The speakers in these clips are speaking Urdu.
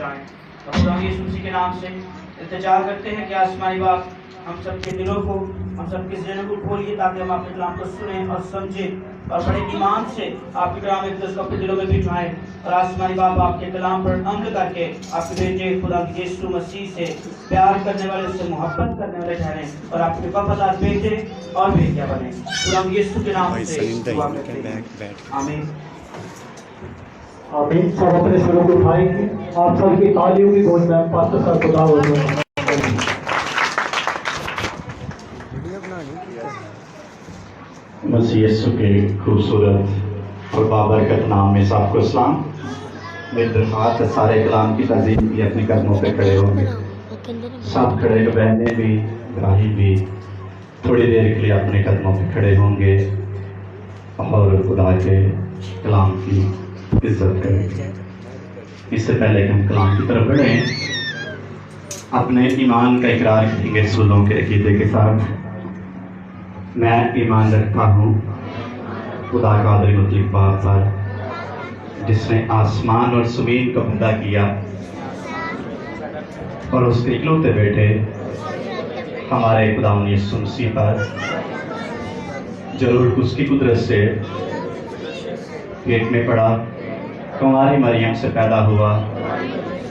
اور خدا یسوع مسیح کے نام سے التجا کرتے ہیں کہ آسمانی باپ ہم سب کے دلوں کو، ہم سب کے ذہنوں کو کھولیے تاکہ ہم آپ کے کلام کو سنیں اور سمجھیں اور بڑے ایمان سے آپ کے کلام اقدس کو اپنے دلوں میں بٹھائیں اور آسمانی باپ آپ کے کلام پر عمل کر کے آپ کے بیٹے خدا یسوع مسیح سے پیار کرنے والے، سے محبت کرنے والے ٹھہریں اور آپ کے وفادار بیٹے اور بیٹیاں بنیں۔ خدا یسوع کے نام سے دعا کرتے ہیں، آمین۔ آمین۔ سب اپنے سروں کو اٹھائیں گے، آپ سب کی تعلیوں کی گود میں پاسٹر صاحب کو دعوت دیں۔ مسیح یسوع کے خوبصورت اور بابرکت نام میں سب کو اسلام۔ میری درخواست ہے سارے کلام کی تعظیم کی اپنے قدموں پہ کھڑے ہوں گے، سب کھڑے ہوئے، بہنیں بھی، بھائی بھی تھوڑی دیر کے لیے اپنے قدموں پہ کھڑے ہوں گے اور خدا کے کلام کی عزت کریں گے۔ اس سے پہلے کہ ہم کلام کی طرف بڑھیں، اپنے ایمان کا اقرار کریں گے رسولوں کے عقیدے کے ساتھ۔ میں ایمان رکھتا ہوں خدا قادر مطلق باپ پر، جس نے آسمان اور زمین کو پیدا کیا اور اس کے اکلوتے بیٹے ہمارے خداوند یسوع مسیح پر، جو روح اس کی قدرت سے پیٹ میں پڑا، کنواری مریم سے پیدا ہوا،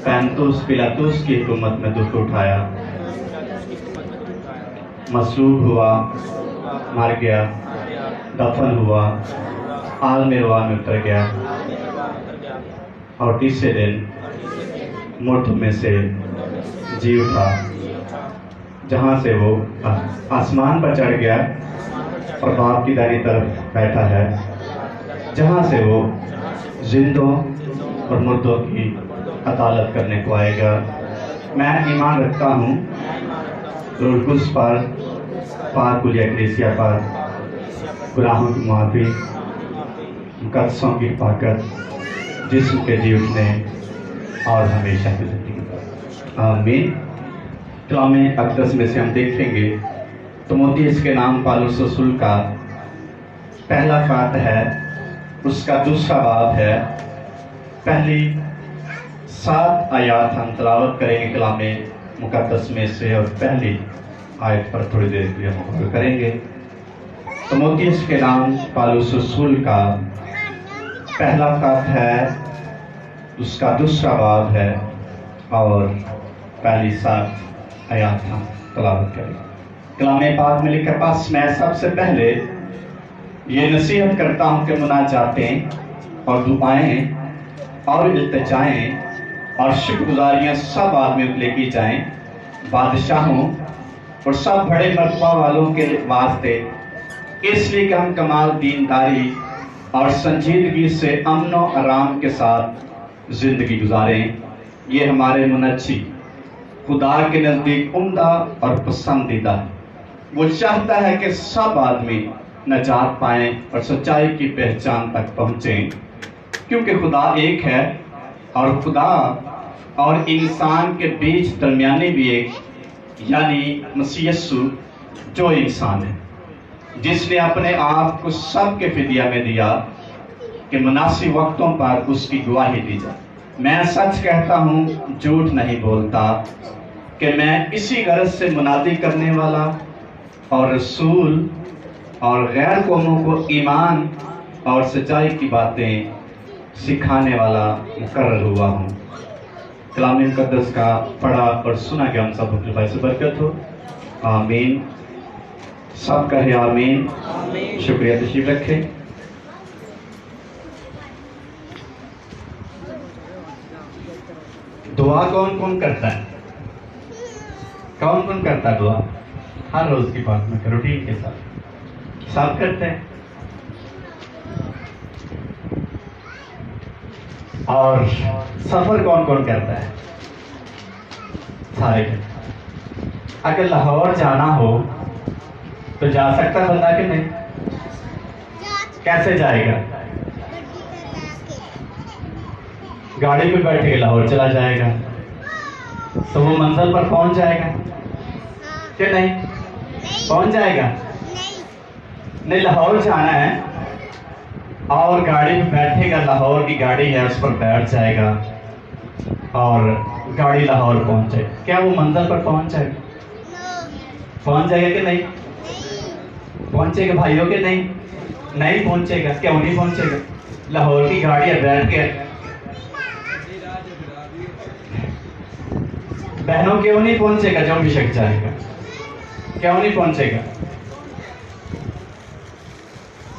پینتوس پلاطس کی حکومت میں دکھ اٹھایا، مصلوب ہوا، مر گیا، دفن ہوا، عالم روا میں اتر گیا اور تیسرے دن مردوں میں سے جی اٹھا، جہاں سے وہ آسمان پر چڑھ گیا اور باپ کی دائیں طرف بیٹھا ہے، جہاں سے وہ زندوں اور مردوں کی عدالت کرنے کو آئے گا۔ میں ایمان رکھتا ہوں روح القدس پر، پاک کلیہ کلیسیا پر، گناہوں کی معافی، مقدسوں کی حفاظت، جسم کے جی اٹھنے اور ہمیشہ کی زندگی پر، آمین۔ کلام اقدس میں سے ہم دیکھیں گے تimotheus کے نام پالوس رسول کا پہلا خط ہے، اس کا دوسرا باب ہے، پہلی 7 آیات ہم تلاوت کریں گے کلام مقدس میں سے، اور پہلی آیت پر تھوڑی دیر کے لیے ہم غور کریں گے۔ تimotheus کے نام پالوس رسول کا پہلا خط ہے، اس کا دوسرا باب ہے اور پہلی 7 آیات ہم تلاوت کریں گے۔ کلام پاک میں لکھا، پس میں سب سے پہلے یہ نصیحت کرتا ہوں کہ مناجاتیں اور دعائیں اور التجائیں اور شکر گزاریاں سب آدمیوں کے لیے کی جائیں، بادشاہوں اور سب بڑے مرتبہ والوں کے واسطے، اس لیے کہ ہم کمال دینداری اور سنجیدگی سے امن و آرام کے ساتھ زندگی گزاریں۔ یہ ہمارے منجی خدا کے نزدیک عمدہ اور پسندیدہ ہے۔ وہ چاہتا ہے کہ سب آدمی نجات پائیں اور سچائی کی پہچان تک پہنچیں، کیونکہ خدا ایک ہے اور خدا اور انسان کے بیچ درمیانی بھی ایک، یعنی مسیح یسوع جو انسان ہے، جس نے اپنے آپ کو سب کے فدیہ میں دیا کہ مناسب وقتوں پر اس کی گواہی دی جائے۔ میں سچ کہتا ہوں، جھوٹ نہیں بولتا، کہ میں اسی غرض سے منادی کرنے والا اور رسول اور غیر قوموں کو ایمان اور سچائی کی باتیں سکھانے والا مقرر ہوا ہوں۔ کلام مقدس کا پڑھا اور سنا کہ ہم سب کے بھائی سے برکت ہو، آمین۔ سب کہے آمین۔ شکریہ، تشریف رکھیں۔ دعا کون کون کرتا ہے؟ کون کون کرتا ہے دعا؟ ہر روز کی بات میں روٹین کے ساتھ سب کرتے ہیں، اور سفر کون کون کرتا ہے؟ سارے کرتے ہیں۔ اگر لاہور جانا ہو تو جا سکتا ہے بندہ کہ نہیں؟ کیسے جائے گا؟ گاڑی پہ بیٹھے کے لاہور چلا جائے گا، تو وہ منزل پر پہنچ جائے گا کہ نہیں؟ پہنچ جائے گا نہیں؟ لاہور جانا ہے اور گاڑی پہ بیٹھے گا، لاہور کی گاڑی ہے، اس پر بیٹھ جائے گا، اور گاڑی لاہور پہنچے، کیا وہ منزل پر پہنچ جائے گا؟ پہنچ جائے گا کہ نہیں پہنچے گا بھائیوں کہ نہیں پہنچے گا؟ کیوں نہیں پہنچے گا؟ لاہور کی گاڑی بیٹھ کے بہنوں کیوں نہیں پہنچے گا؟ جو بھی شک جائے گا کیوں نہیں پہنچے گا؟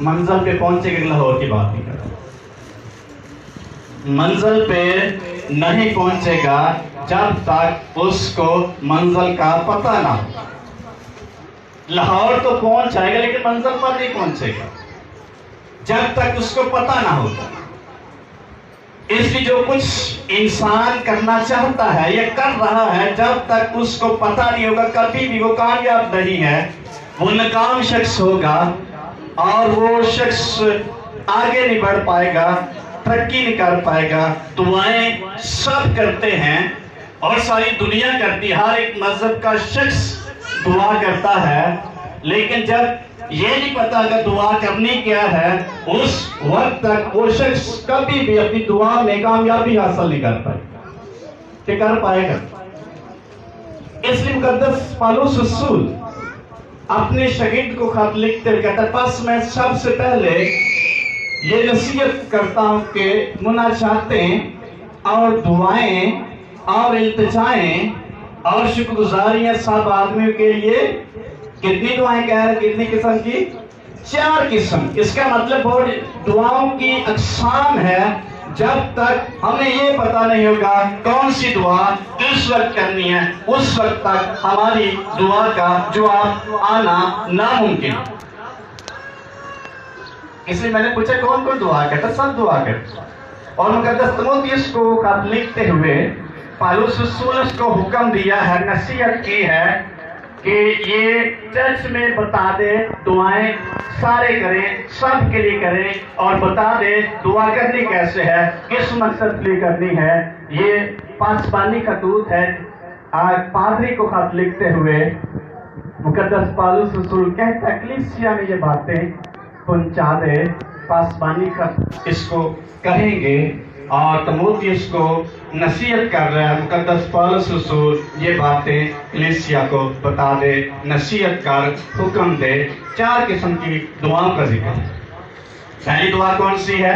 منزل پہ پہنچے گا؟ لاہور کی بات نہیں کر رہا، منزل پہ نہیں پہنچے گا جب تک اس کو منزل کا پتہ نہ ہو۔ لاہور تو پہنچ جائے گا لیکن منزل پر نہیں پہنچے گا جب تک اس کو پتہ نہ ہوگا۔ اس لیے جو کچھ انسان کرنا چاہتا ہے یا کر رہا ہے، جب تک اس کو پتہ نہیں ہوگا کبھی بھی وہ کامیاب نہیں ہے، وہ ناکام شخص ہوگا اور وہ شخص آگے نہیں بڑھ پائے گا، ترقی نہیں کر پائے گا۔ دعائیں سب کرتے ہیں اور ساری دنیا کرتی ہے، ہر ایک مذہب کا شخص دعا کرتا ہے، لیکن جب یہ نہیں پتا کہ دعا کرنی کیا ہے، اس وقت تک وہ شخص کبھی بھی اپنی دعا میں کامیابی حاصل نہیں کر پائے گا کہ کر پائے گا۔ اس لیے مقدس پالوس رسول اپنے شاگرد کو خط لکھتے ہوئے کہتا ہے، پس میں سب سے پہلے یہ نصیحت کرتا ہوں کہ مناجاتیں اور دعائیں اور التجائیں اور شکر گزاریاں سب آدمیوں کے لیے کتنی دعائیں کہہ رہے ہیں؟ کتنی قسم کی؟ 4 قسم۔ اس کا مطلب بہت دعاؤں کی اقسام ہے۔ جب تک ہمیں یہ پتہ نہیں ہوگا کون سی دعا کس وقت کرنی ہے، اس وقت تک ہماری دعا کا جواب آنا ناممکن۔ اس لیے میں نے پوچھا کون کون دعا کرتا؟ سب دعا کرتا۔ اور مقدس تimotheus کو خط لکھتے ہوئے پالوس رسول اس کو حکم دیا ہے، نصیحت کی ہے کہ یہ چرچ میں بتا دے دعائیں سارے کریں، سب کے لیے کریں، اور بتا دے دعا کرنی کیسے ہے، کس مقصد کے لیے کرنی ہے۔ یہ پاسبانی خطوط ہے۔ پادری کو خط لکھتے ہوئے مقدس پالوس رسول کہتا ہے کلیسیا میں یہ باتیں پہنچا دے۔ پاسبانی خط اس کو کہیں گے اور تimotheus کو نصیحت کر رہا ہے، مقدس پالوس رسول یہ باتیں کلیسیا کو بتا دے، نصیحت کر، حکم دے۔ 4 قسم کی دعاؤں کا ذکر۔ پہلی دعا کون سی ہے؟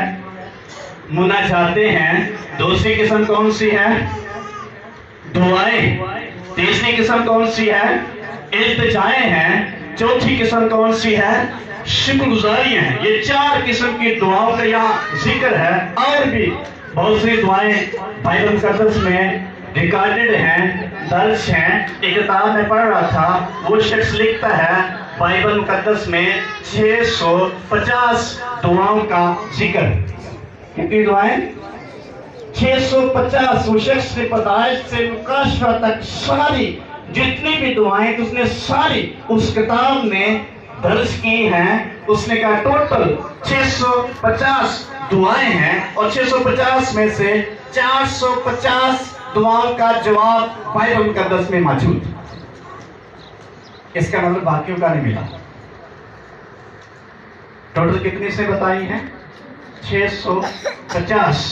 مناجاتیں ہیں۔ دوسری قسم کون سی ہے؟ دعائیں۔ تیسری قسم کون سی ہے؟ التجائیں ہیں۔ چوتھی قسم کون سی ہے؟ شکر گزاریاں ہیں۔ یہ 4 قسم کی دعاؤں کا یہاں ذکر ہے۔ اور بھی بہت سی دعائیں بائبل مقدس میں ریکارڈڈ ہیں، درج ہیں۔ ایک کتاب میں پڑھ رہا تھا، وہ شخص لکھتا ہے بائبل مقدس میں 650 دعاؤں کا ذکر۔ کتنی دعائیں؟ 650۔ وہ شخص نے پیدائش سے مکاشفہ تک ساری جتنی بھی دعائیں اس نے ساری اس کتاب میں درج کی ہیں۔ اس نے کہا ٹوٹل 650 دعائیں ہیں، اور 650 میں سے 450 دعاؤں کا جواب بائبل مقدس میں موجود۔ اس کا مطلب باقیوں کا نہیں ملا۔ ٹوٹل کتنی سے بتائی ہیں؟ 650۔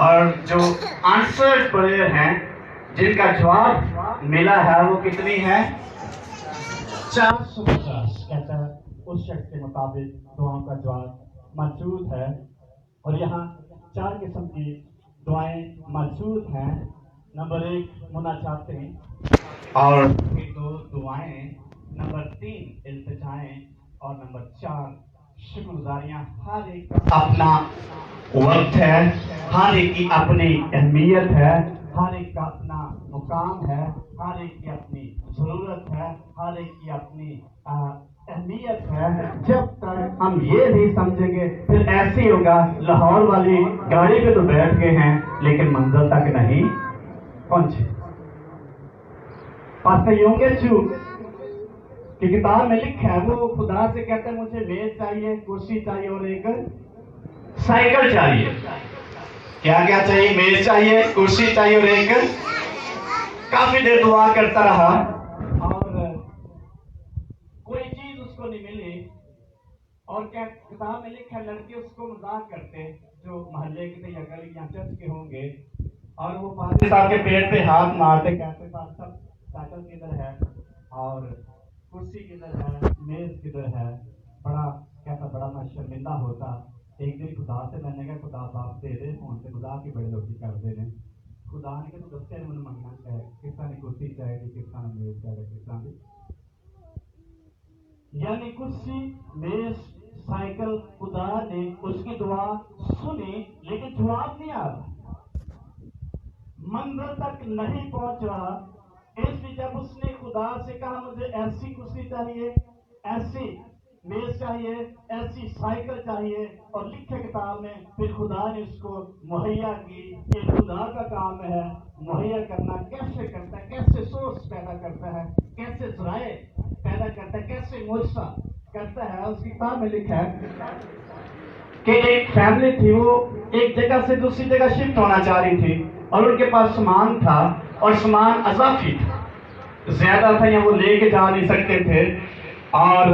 اور جو آنسرڈ پریئر ہیں، جن کا جواب ملا ہے، وہ کتنی ہے؟ 450۔ کہتا ہے اس شخص کے مطابق دعاؤں کا جواب موجود ہے۔ اور یہاں 4 قسم کی دعائیں موجود ہیں۔ نمبر 1 مناجاتیں، اور 2 دعائیں، نمبر 3 التجائیں، اور نمبر 4 شکر گزاریاں۔ ہر ایک کا اپنا وقت ہے، ہر ایک کی اپنی اہمیت ہے، ہر ایک کا اپنا مقام ہے، ہر ایک کی اپنی ضرورت ہے، ہر ایک کی اپنی اہمیت ہے۔ جب تک ہم یہ نہیں سمجھیں گے پھر ایسے ہی ہوگا، لاہور والی گاڑی پہ تو بیٹھ گئے ہیں لیکن منزل تک نہیں پہنچے۔ پاسٹر یونگچو کی کتاب میں لکھا ہے، وہ خدا سے کہتے ہیں مجھے میز چاہیے، کرسی چاہیے اور ایک سائیکل چاہیے۔ کیا کیا چاہیے؟ میز چاہیے، کرسی چاہیے اور ایک۔ کافی دیر دعا کرتا رہا اور کوئی چیز اس کو نہیں ملی۔ اور کیا کتاب میں لکھا ہے، لڑکے اس کو مذاق کرتے جو محلے کے تھے یا گلی یا چرچ کے ہوں گے، اور وہ پادری صاحب کے پیٹ پہ ہاتھ مارتے کہتے صاحب سب سائیکل کدھر ہے اور کرسی کدھر ہے میز کدھر ہے. بڑا کہتا بڑا میں شرمندہ ہوتا. ایک دن خدا سے میں نے کہا خدا باپ دے دے فون سے خدا کی بڑے لوگ کر دے رہے. خدا نے کہ تو دستے نے منگنا ہے کس طرح کرسی چاہے گی کس طرح میز چاہے گی کس طرح یعنی کرسی میز سائیکل خدا نے اس کی دعا سنی لیکن جواب نہیں آ رہا, منظر تک نہیں پہنچ رہا. اس لیے جب اس نے خدا سے کہا مجھے ایسی کرسی چاہیے, ایسی میز چاہیے, ایسی سائیکل چاہیے, اور لکھے کتاب میں پھر خدا نے اس کو مہیا کی. یہ خدا کا کام ہے مہیا کرنا. کیسے کرتا ہے, کیسے سورس پیدا کرتا ہے, کیسے ذرائع پیدا کرتا ہے, کیسے معجزہ کرتا ہے. اس کتاب میں لکھا ہے کہ ایک فیملی تھی, وہ ایک جگہ سے دوسری جگہ شفٹ ہونا چاہ رہی تھی اور ان کے پاس سامان تھا اور سامان اضافی تھا, زیادہ تھا یا وہ لے کے جا نہیں سکتے تھے. اور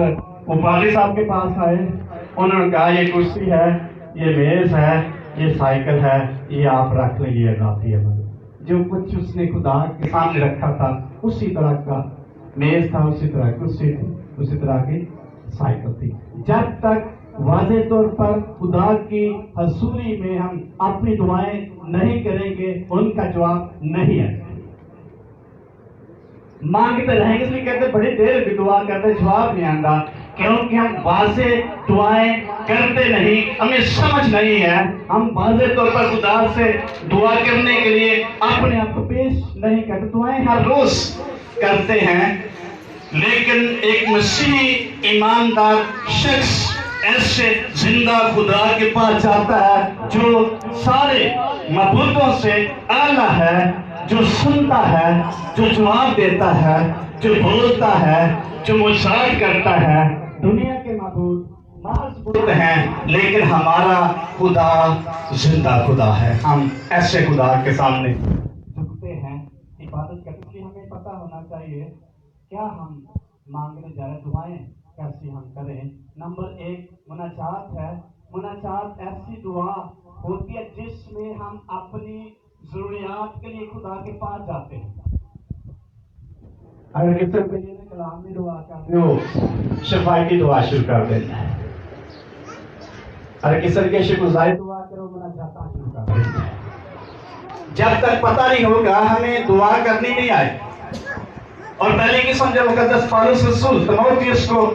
وہ پادری صاحب کے پاس آئے, انہوں نے کہا یہ کرسی ہے, یہ میز ہے, یہ سائیکل ہے, یہ آپ رکھ لیں, یہ اضافی ہے. جو کچھ اس نے خدا کے سامنے رکھا تھا اسی طرح کا میز تھا, اسی طرح کرسی تھی, اسی طرح کی سائیکل تھی. جب تک واضح طور پر خدا کی حضوری میں ہم اپنی دعائیں نہیں کریں گے ان کا جواب نہیں ہے. مانگتے رہیں گے, اس لیے کہتے بڑی دیر بھی دعا کرتے جواب نہیں آتا, کیونکہ ہم واضح دعائیں کرتے نہیں, ہمیں سمجھ نہیں ہے. ہم واضح طور پر خدا سے دعا کرنے کے لیے اپنے آپ کو پیش نہیں کرتے. دعائیں ہر روز کرتے ہیں, لیکن ایک مسیحی ایماندار شخص ایسے زندہ خدا کے پاس جاتا ہے جو سارے معبودوں سے اعلیٰ ہے, جو سنتا ہے, جو جواب دیتا ہے, جو بولتا ہے, جو معجزات کرتا ہے. دنیا کے معبود محض بت ہیں, لیکن ہمارا خدا زندہ خدا ہے. ہم ایسے خدا کے سامنے جھکتے ہیں, عبادت کرتے. اس لیے ہمیں پتہ ہونا چاہیے کیا ہم مانگنے جا رہے ہیں, دعائیں کیسی ہم کریں. نمبر 1 مناجات ہے. مناجات ایسی دعا ہوتی ہے جس میں ہم اپنی ضروریات کے لیے خدا کے پاس جاتے ہیں. اگر کسی کے لیے کلام میں دعا کرتے ہو, شفائی کی دعا شروع کر دینا ہے. اگر کسی کے شکر گزاری دعا کرو, مناجات شروع کر دینا ہے. جب تک پتہ نہیں ہوگا ہمیں دعا کرنی نہیں آئے. اور پہلے کی سمجھے مقدس پالوس رسول تیموتھیوس کو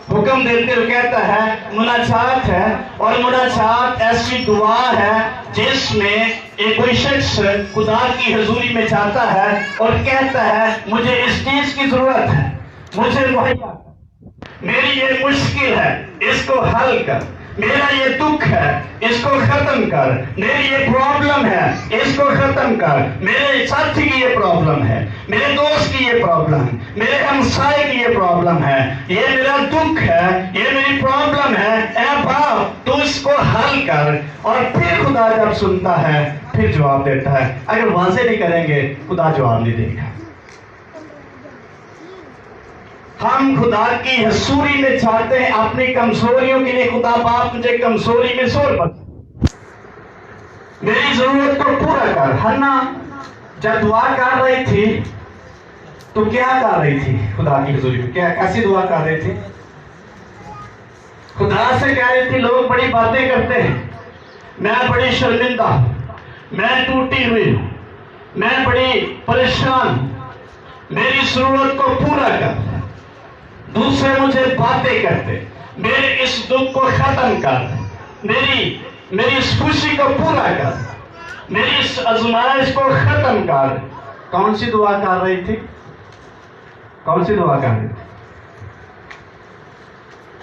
حکم دیتے ہوئے کہتا ہے مناجات ہے, اور مناجات ایسی دعا ہے جس میں ایک کوئی شخص خدا کی حضوری میں جاتا ہے اور کہتا ہے مجھے اس چیز کی ضرورت ہے, مجھے مہیا کر, میری یہ مشکل ہے اس کو حل کر, میرا یہ دکھ ہے اس کو ختم کر, میری یہ پرابلم ہے اس کو ختم کر, میرے ساتھی کی یہ پرابلم ہے, میرے دوست کی یہ پرابلم ہے, میرے ہمسائے کی یہ پرابلم ہے, یہ میرا دکھ ہے, یہ میری پرابلم ہے, اے باپ تو اس کو حل کر. اور پھر خدا جب سنتا ہے پھر جواب دیتا ہے. اگر واضح نہیں کریں گے خدا جواب نہیں دے گا. ہم خدا کی حضوری میں چاہتے ہیں اپنی کمزوریوں کے لیے, خدا باپ مجھے کمزوری میں زور پر میری ضرورت کو پورا کر. ہنا جب دعا کر رہی تھی تو کیا کر رہی تھی خدا کی حضوری میں, کیسی دعا کر رہی تھی؟ خدا سے کہہ رہی تھی لوگ بڑی باتیں کرتے ہیں, میں بڑی شرمندہ ہوں, میں ٹوٹی ہوئی ہوں, میں بڑی پریشان ہوں, میری ضرورت کو پورا کر. دوسرے مجھے باتیں کرتے, میرے اس دکھ کو ختم کر, میری اس خوشی کو پورا کر, میری اس آزمائش کو ختم کر. کون سی دعا کر رہی تھی؟ کون سی دعا کر رہی تھی؟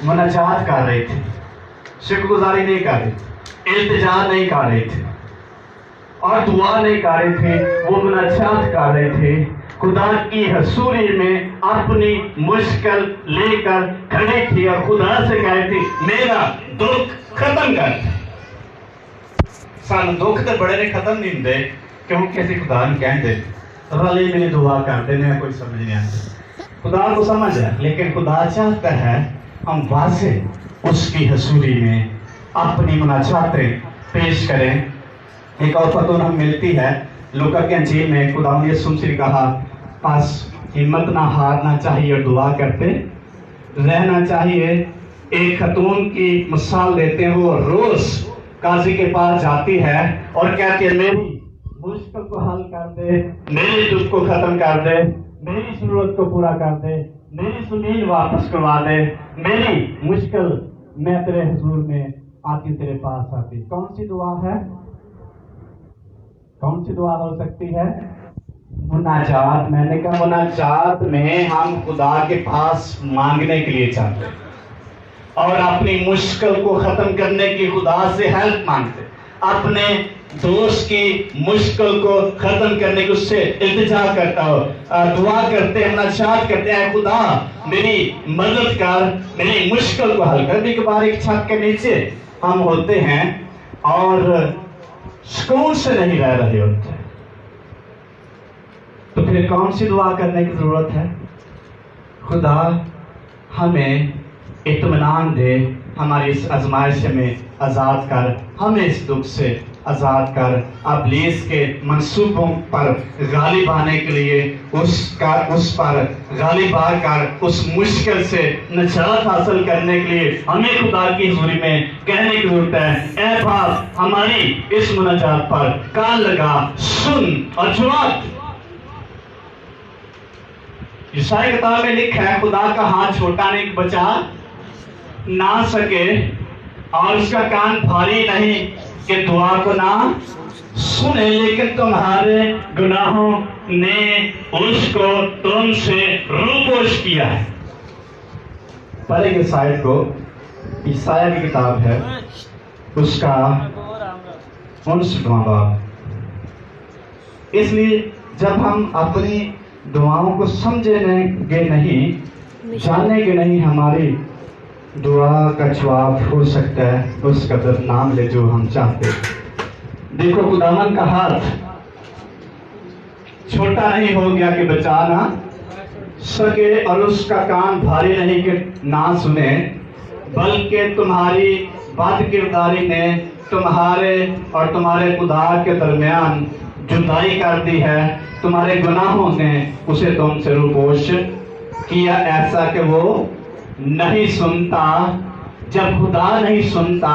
مناجات کر رہی تھی, شکر گزاری نہیں کر رہی تھی, التجا نہیں کر رہی تھی, اور دعا نہیں کر رہی تھی, وہ مناجات کر رہے تھے. خدا کی حضوری میں اپنی مشکل لے کر کھڑی تھی اور خدا سے کہتی تھی میرا دکھ ختم کر. سان دکھ تو بڑے نے ختم نہیں ہوتے, کیوں کسی خدا نے کہتے رلی ملی دعا کرتے ہیں, کوئی سمجھ نہیں آتی. خدا کو سمجھ ہے, لیکن خدا چاہتا ہے ہم واضح اس کی حضوری میں اپنی مناجاتیں پیش کریں. ایک اور فتون ہم ملتی ہے لوکا کے انجیل میں خدا نے یسوع مسیح نے کہا پاس ہمت نہ ہارنا چاہیے اور دعا کرتے رہنا چاہیے. ایک خاتون کی مثال دیتے ہیں, وہ روز قاضی کے پاس جاتی ہے اور کہتی ہے میری مشکل کو حل کر دے, میری دکھ کو ختم کر دے, میری ضرورت کو پورا کر دے, میری زمین واپس کروا دے, میری مشکل میں تیرے حضور میں آتی تیرے پاس آتی. کون سی دعا ہے؟ کون سی دعا ہو سکتی ہے؟ مناجات. میں نے کہا مناجات میں ہم خدا کے پاس مانگنے کے لیے چاہتے ہیں اور اپنی مشکل کو ختم کرنے کی خدا سے ہیلپ مانگتے, اپنے دوست کی مشکل کو ختم کرنے کی اس سے التجا کرتا ہو, دعا کرتے ہیں, مناجات کرتے ہیں, خدا میری مدد کر, میری مشکل کو حل کر. ایک بار ایک چھت کے نیچے ہم ہوتے ہیں اور سکون سے نہیں رہ رہے ہوتے, تو پھر کون سی دعا کرنے کی ضرورت ہے؟ خدا ہمیں اطمینان دے, ہماری اس آزمائش میں آزاد کر, ہمیں اس دکھ سے آزاد کر, ابلیس کے منصوبوں پر غالب آنے کے لیے اس پر غالب آ کر اس مشکل سے نجات حاصل کرنے کے لیے ہمیں خدا کی حضوری میں کہنے کی ضرورت ہے اے باپ ہماری اس مناجات پر کان لگا, سن اور جواب. یشائی کتاب میں لکھا ہے خدا کا ہاتھ چھوٹا نہیں بچا نہ سکے اور اس کا کان بھاری نہیں کہ دعا کو نہ سنے, لیکن تمہارے گناہوں نے اس کو تم سے روپوش کیا ہے. پہلے کے سائٹ کو عیسائی کی کتاب ہے, اس کا 59واں باب. اس لیے جب ہم اپنی دعاؤں کو سمجھیں گے نہیں, جانیں گے نہیں, ہماری دعا کا جواب ہو سکتا ہے اس قدر نام لے جو ہم چاہتے. دیکھو خداوند کا ہاتھ چھوٹا نہیں ہو گیا کہ بچا نہ سکے اور اس کا کان بھاری نہیں کہ نہ سنے, بلکہ تمہاری بد کرداری نے تمہارے اور تمہارے خدا کے درمیان جدائی کر دی ہے, تمہارے گناہوں نے اسے تم سے روپوش کیا, ایسا کہ وہ نہیں سنتا. جب خدا نہیں سنتا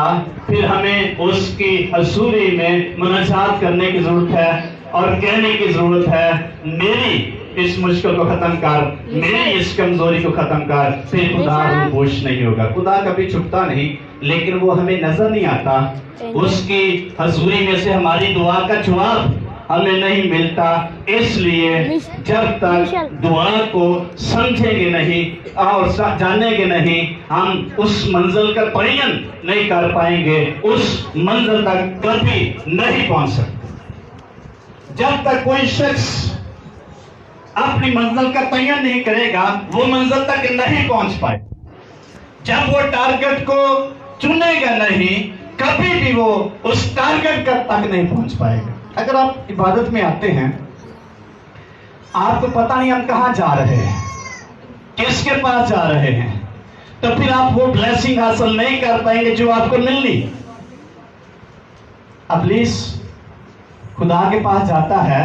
پھر ہمیں اس کی حضوری میں مناجات کرنے کی ضرورت ہے اور کہنے کی ضرورت ہے میری اس مشکل کو ختم کر, میری اس کمزوری کو ختم کر. پھر خدا روپوش نہیں ہوگا. خدا کبھی چھپتا نہیں, لیکن وہ ہمیں نظر نہیں آتا. اس کی حضوری میں سے ہماری دعا کا جواب ہمیں نہیں ملتا. اس لیے جب تک دعا کو سمجھیں گے نہیں اور جانیں گے نہیں, ہم اس منزل کا تعین نہیں کر پائیں گے, اس منزل تک کبھی نہیں پہنچ سکتے. جب تک کوئی شخص اپنی منزل کا تعین نہیں کرے گا وہ منزل تک نہیں پہنچ پائے. جب وہ ٹارگٹ کو چنے گا نہیں کبھی بھی وہ اس ٹارگٹ تک نہیں پہنچ پائے گا. اگر آپ عبادت میں آتے ہیں, آپ کو پتہ نہیں ہم کہاں جا رہے ہیں, کس کے پاس جا رہے ہیں, تو پھر آپ وہ بلیسنگ حاصل نہیں کر پائیں گے جو آپ کو ملنی. ابلیس خدا کے پاس جاتا ہے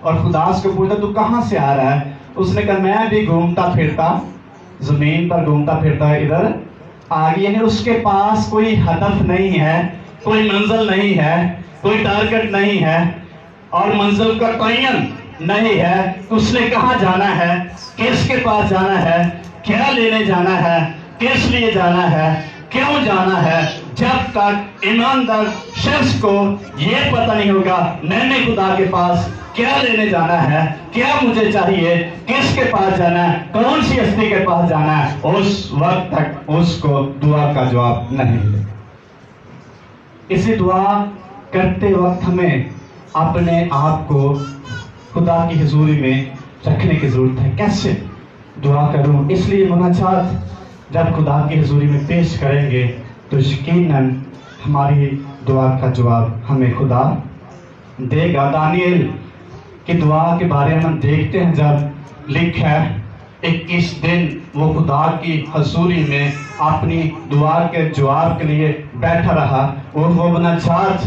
اور خدا اس کو پوچھتا تو کہاں سے آ رہا ہے؟ اس نے کہا میں بھی گھومتا پھرتا زمین پر گھومتا پھرتا ادھر آگے. یعنی اس کے پاس کوئی ہدف نہیں ہے, کوئی منزل نہیں ہے, کوئی ٹارگٹ نہیں ہے اور منزل کا تعین نہیں ہے. اس نے کہاں جانا ہے, کس کے پاس جانا ہے, کیا لینے جانا ہے, کس لیے جانا ہے, کیوں جانا ہے. جب تک ایماندار شخص کو یہ پتہ نہیں ہوگا میں نے خدا کے پاس کیا لینے جانا ہے, کیا مجھے چاہیے, کس کے پاس جانا ہے, کون سی ہستی کے پاس جانا ہے, اس وقت تک اس کو دعا کا جواب نہیں ملے. اسی دعا کرتے وقت ہمیں اپنے آپ کو خدا کی حضوری میں رکھنے کی ضرورت ہے. کیسے دعا کروں؟ اس لیے مناجات جب خدا کی حضوری میں پیش کریں گے تو یقیناً ہماری دعا کا جواب ہمیں خدا دے گا. دانیل کی دعا کے بارے میں ہم دیکھتے ہیں جب لکھا ہے 21 دن وہ خدا کی حضوری میں اپنی دعا کے جواب کے لیے بیٹھا رہا اور وہ مناجات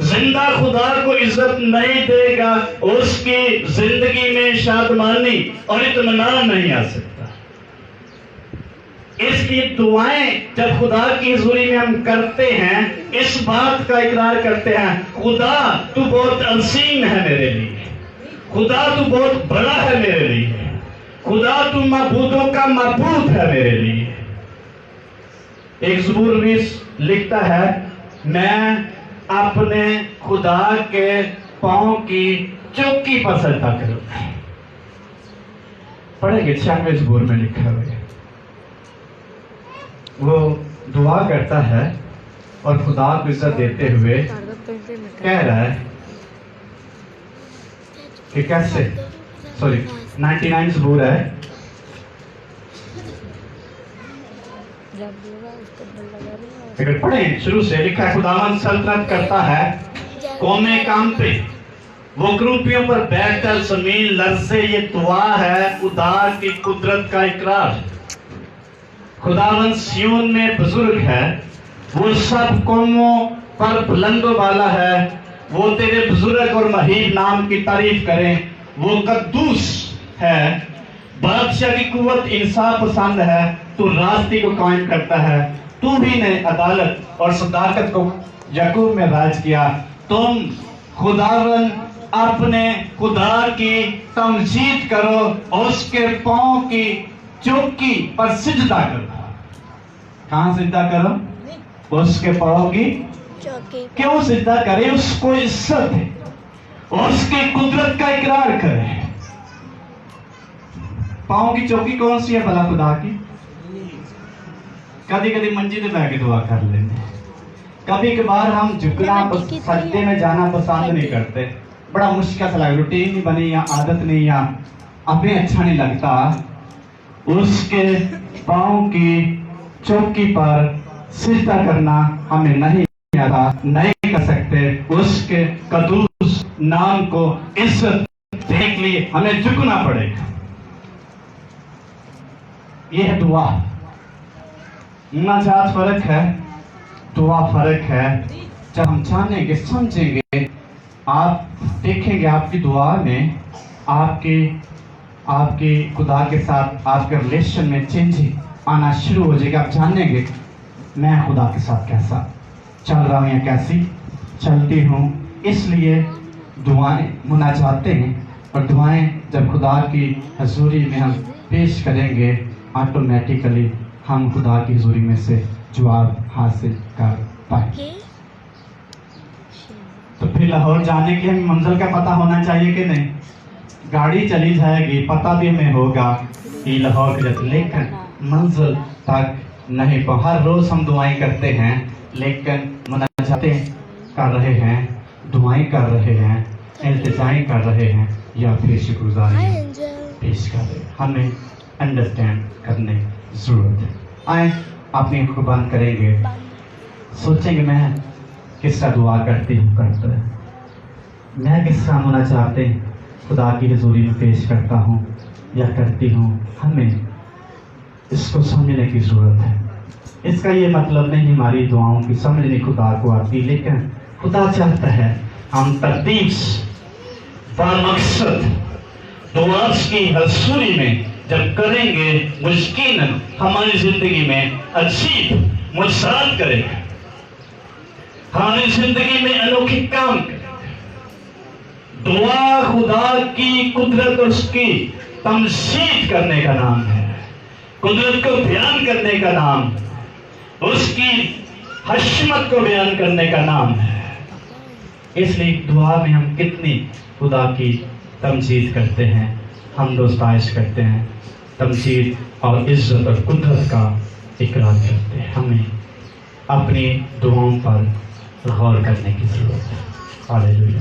زندہ خدا کو عزت نہیں دے گا اس کی زندگی میں شادمانی اور اطمینان نہیں آ سکتا. اس لیے دعائیں جب خدا کی حضوری میں ہم کرتے ہیں اس بات کا اقرار کرتے ہیں خدا تو بہت عظیم ہے میرے لیے, خدا تو بہت بڑا ہے میرے لیے, خدا تو معبودوں کا معبود ہے میرے لیے. ایک زبور نویس لکھتا ہے میں اپنے خدا کے پاؤں کی چوکی پر سجدہ کروں. پڑھیں گے 96 زبور میں لکھا ہوا ہے. وہ دعا کرتا ہے اور خدا کو عزت دیتے ہوئے کہہ رہا ہے کہ کیسے 99 زبور ہے. اگر پڑھیں شروع سے لکھا ہے خداوند سلطنت کرتا ہے قومیں کانپے وہ کروپیوں پر بیٹھ کر زمین لرزے. یہ دعا ہے خدا کی قدرت کا اقرار. خداوند سیون میں بزرگ ہے, وہ سب قوموں پر بلند و بالا ہے. وہ تیرے بزرگ اور مہیب نام کی تعریف کریں. وہ قدوس ہے, بادشاہ کی قوت انصاف پسند ہے. تو راستی کو قائم کرتا ہے. تو ہی نے عدالت اور صداقت کو یعقوب میں راج کیا. تم خداوند اپنے خدا کی تمجید کرو اور اس کے پاؤں کی چوکی پر سجدہ کرو. کہاں سجدہ کرو؟ اس کے پاؤں کی چوکی. کیوں سجدہ کرے؟ اس کو عزت ہے اور اس کی قدرت کا اقرار کرے. پاؤں کی چوکی کون سی ہے بھلا خدا کی؟ کبھی کبھی منجی میں بیٹھ کے دعا کر لیتے ہیں. کبھی کبھار ہم جھکنا سجدے میں جانا پسند نہیں کرتے. بڑا مشکل سا لگتا, روٹین نہیں بنی یا عادت نہیں یا ابھی اچھا نہیں لگتا. اس کے پاؤں کی چوکی پر سجدہ کرنا ہمیں نہیں آتا, نہیں کر سکتے. اس کے قدوس نام کو عزت دیکھ لیے ہمیں جھکنا پڑے گا. یہ ہے دعا. مناجات فرق ہے, دعا فرق ہے. جب ہم جانیں گے سمجھیں گے آپ دیکھیں گے آپ کی دعا میں آپ کی خدا کے ساتھ آپ کے ریلیشن میں چینج آنا شروع ہو جائے گا. آپ جانیں گے میں خدا کے ساتھ کیسا چل رہا ہوں یا کیسی چلتی ہوں. اس لیے دعائیں مناجاتیں ہیں اور دعائیں جب خدا کی حضوری میں ہم پیش کریں گے آٹومیٹیکلی ہم خدا کی حضوری میں سے جواب حاصل کر پائیں. تو پھر لاہور جانے کی ہمیں منزل کا پتہ ہونا چاہیے کہ نہیں؟ گاڑی چلی جائے گی, پتہ بھی ہمیں ہوگا کہ لاہور کی جگہ, لیکن منزل تک نہیں. ہر روز ہم دعائیں کرتے ہیں لیکن مناجاتیں کر رہے ہیں, دعائیں کر رہے ہیں, التجائیں کر رہے ہیں یا پھر شکر گزاری پیش کر رہے ہیں. ہمیں انڈرسٹینڈ کرنے ضرورت ہے. آئیں اپنی آنکھ کو بند کریں گے, سوچیں گے میں کس طرح دعا کرتی ہوں کرتا ہے, میں کس طرح ہونا چاہتے خدا کی حضوری میں پیش کرتا ہوں یا کرتی ہوں. ہمیں اس کو سمجھنے کی ضرورت ہے. اس کا یہ مطلب نہیں ہماری دعاؤں کی سمجھنے خدا کو آتی, لیکن خدا چاہتا ہے ہم ترتیب با مقصد دعا کی حضوری میں جب کریں گے یقیناً ہماری زندگی میں عجیب معجزات کرے گا, ہماری زندگی میں انوکھے کام کرے گا. دعا خدا کی قدرت اور اس کی تمجید کرنے کا نام ہے, قدرت کو بیان کرنے کا نام, اس کی حشمت کو بیان کرنے کا نام ہے. اس لیے دعا میں ہم کتنی خدا کی تمجید کرتے ہیں, حمد و ستائش کرتے ہیں, تمجید اور عزت اور قدرت کا اقرار کرتے ہیں. ہمیں اپنی دعاؤں پر غور کرنے کی ضرورت ہے. ہاللیلویا.